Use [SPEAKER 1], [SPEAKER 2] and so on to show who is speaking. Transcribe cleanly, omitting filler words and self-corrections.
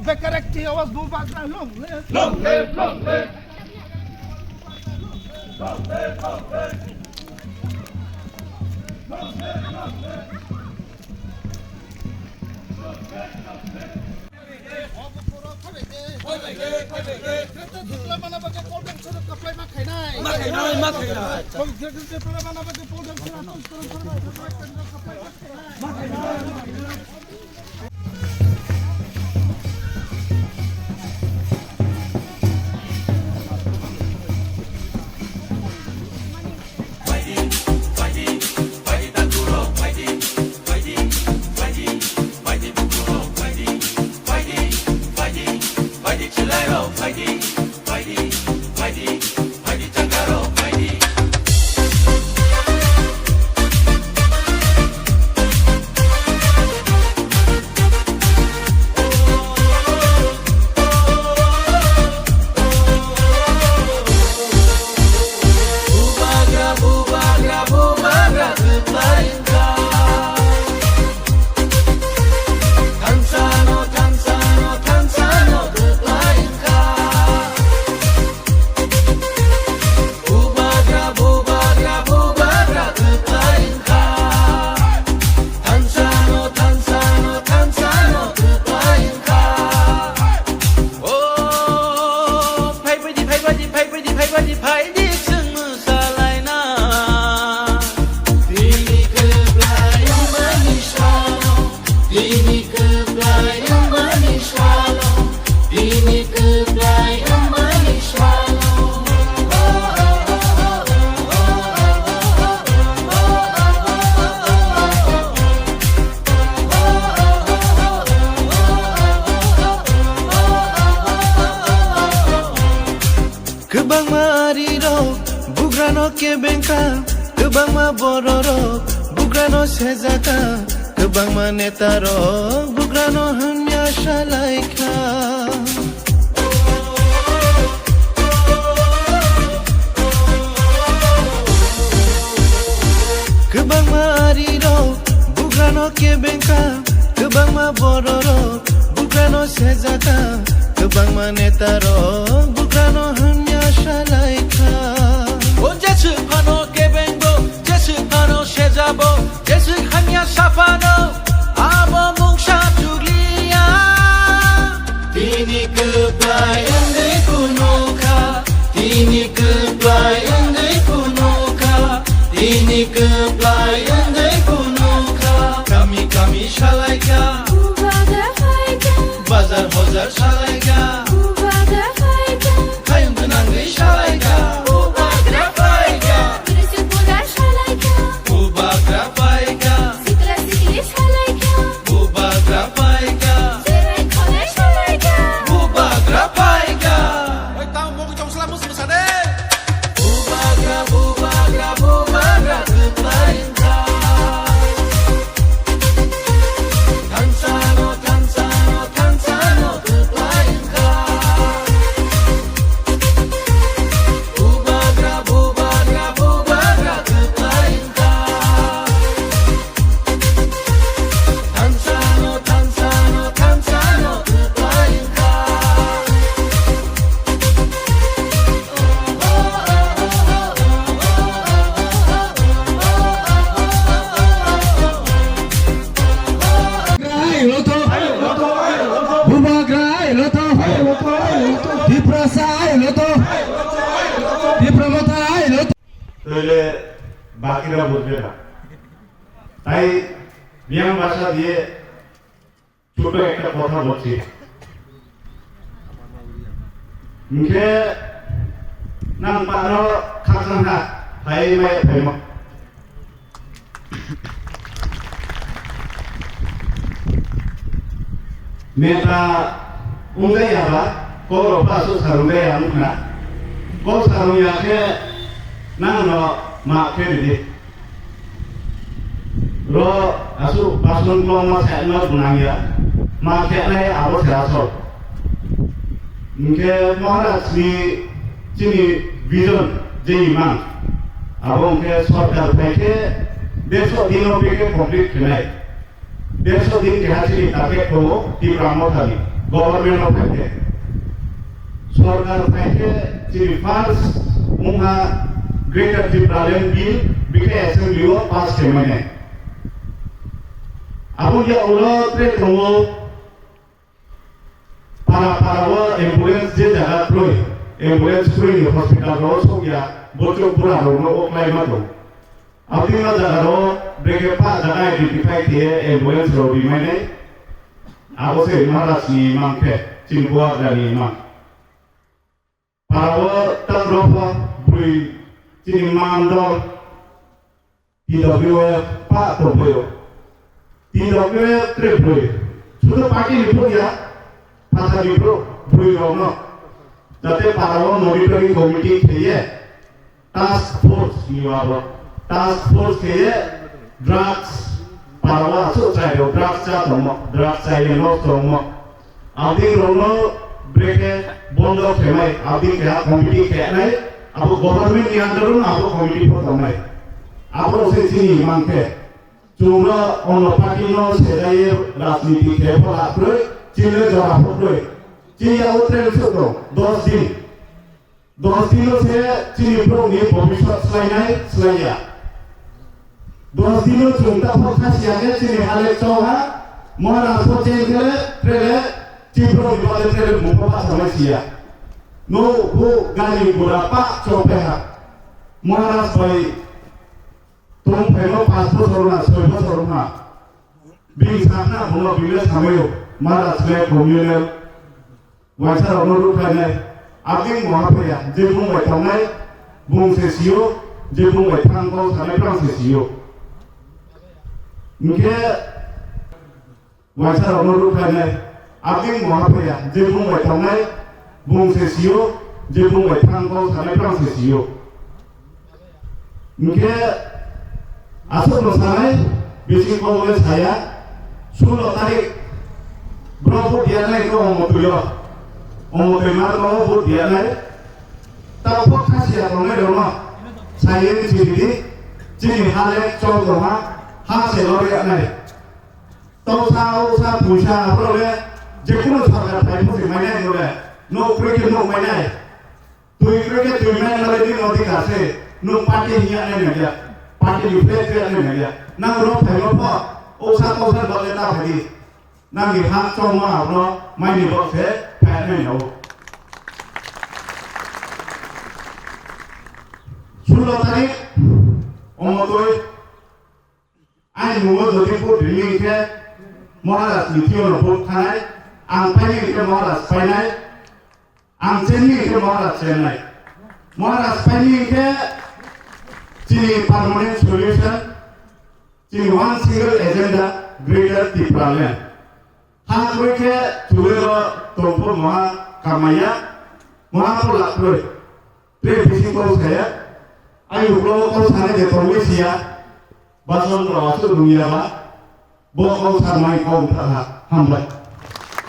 [SPEAKER 1] বেকার একটি আওয়াজ দু বাজনা long live
[SPEAKER 2] Long live, long live.
[SPEAKER 3] Kebang mariro, bugrano kebengka, kebang ma bororo, bugrano sezaka, kebang ma netaro, bugrano hanya shalaika. Kebang mariro, bugrano kebengka, kebang ma bororo, bugrano sezaka, kebang ma netaro, bugrano hanya shalaika.
[SPEAKER 4] O jesu pano kebengo, jesu pano shezabo, jesu hanya safano, abo mungsha tulia.
[SPEAKER 3] Tini kebayang di kunuka, tini kebayang di kunuka, tini kebayang di kunuka. Kami shalaika, bazar bazar shalaika, kayung tenang di shalaika.
[SPEAKER 5] তাহলে বাকিরা বুঝবে না। তাই মিয়াং ভাষা দিয়ে ছোট একটা কথা বলছি। মুখে নাম পানো খাসনা হাই মাই ফেম নেতা উঙ্গাইয়াবা কো পাসু সারুঙ্গাইয়া মুখনা কো সারুঙ্গাকে nangno ma kedi ro asu paslon klong ma sa no bunangya ma kene abo raso nke maharaj ni chini vision je imam abo nke sorkar peke 150 din peke complete khnai 150 din kehachili take ko ti brahmo thali government of फाइखे सरकार फाइखे चिनि फार्स्ट मुंहा greater tribunal bill बिखे एसेम्बलियाव पास खालामनाय आबो या उलो ट्रे दङ पारापाराव एम्बुलेन्स जे जागा प्रुय एम्बुलेन्स प्रुय हस्पिटालाव सौया बचपुरावनो अक्लायमा दं आबदिना जागाराव ब्रेके पा जागा आइडेन्टिफाइ के एम्बुलेन्स रो बिमायनाय आबो से महाराजनि मांखे चिनबुआ गानि मां पाराव तंग्रफ ब्रुय चिनि मांदल PWF पा तोबयो PWF ट्रे ब्रुय सुदो पार्टी लिपोया फासानिफ्रो ब्रुय रनो जाते पाराव मनिटरिं कमिटि खेये टास्क फोर्स निवाबो टास्क फोर्स खेये ड्रग्स पारावा सोचायो ड्रग्स चा दङ ड्रग्स चाइले नो दङ आदि रनो ब्रेके बन्द खेमाय आदि क्या कमिटि खेनाय आबो गभर्नमेन्ट नि आन्डरन आबो कमिटि फोर दंनाय आबो से चिनि मांखे जुंगा अन पार्टी नो सेदाये राजनीति खेफला प्रै चिले जरा फोरै चिया उट्रेल सो 10 दिन से चिनि प्रोनि भविष्य स्लाइया 10 दिन जुंता फोखासिया के चिनि हाले चौहा महाराज को चेंज करे ट्रेले चिप्रो बिबाले ट्रेले मुखपा समस्या नो वो गाली बुरा पा चौपेहा महाराज भाई तुम फेलो 5 बोसोरना 6 बोसोरना बिं साना बुनो बिले सामयो महाराज ले कम्युनल वाइसा रनो खाने आदिं महाफया जे बुंबाय थानाय बुंसे सियो जे बुंबाय थांगौ सानाय प्रांसे सियो इनके वाइसा रनो खाने आदिं महाफया जे बुंबाय थानाय बुंसे सियो जे बुंबाय थांगौ सानाय प्रांसे सियो इनके आसो मोसानाय बिसिं कॉलेज हाया 16 तारिख ब्रह्म दियानाय को मतुयो अमते मारनो बुट दियानाय ताव खासिया दंनाय दङ सायेन सिबिदि चिनि हाले चल दङा हा सेलो यानाय ताव साव सा पुसा प्रले जेकुनु सरकार फाइ फसिमायनाय नले नो प्रेके नो मायनाय तुइ प्रेके तुइ माय नले दिन अधिकारसे नो पार्टी हियानाय नया पार्टी रिफ्लेक्ट यानाय नया नांग रो फाइलो प ओसा ओसा बले ना फादि नांगि हा चमा रो मायनि बसे फायनाय नो 16 तारिख अमतोय आइ नुवा जदि को दिलिं के महाराज निथियो न थानाय आं फायनि के महाराज फायनाय आं चेननि के महाराज चेन्नाय महाराज फायनि के चिनि परमानेंट सॉल्यूशन चिनि one single agenda greater Tripuraland हा के तुलेरो तोंपो महा कामाया महा पोलाक्रोय प्रे बिसिंगो साया आइ उग्रो को साने जे तोंबिसिया बासन रासु दुनियाबा बो को सारनाय को थाहा हामबाय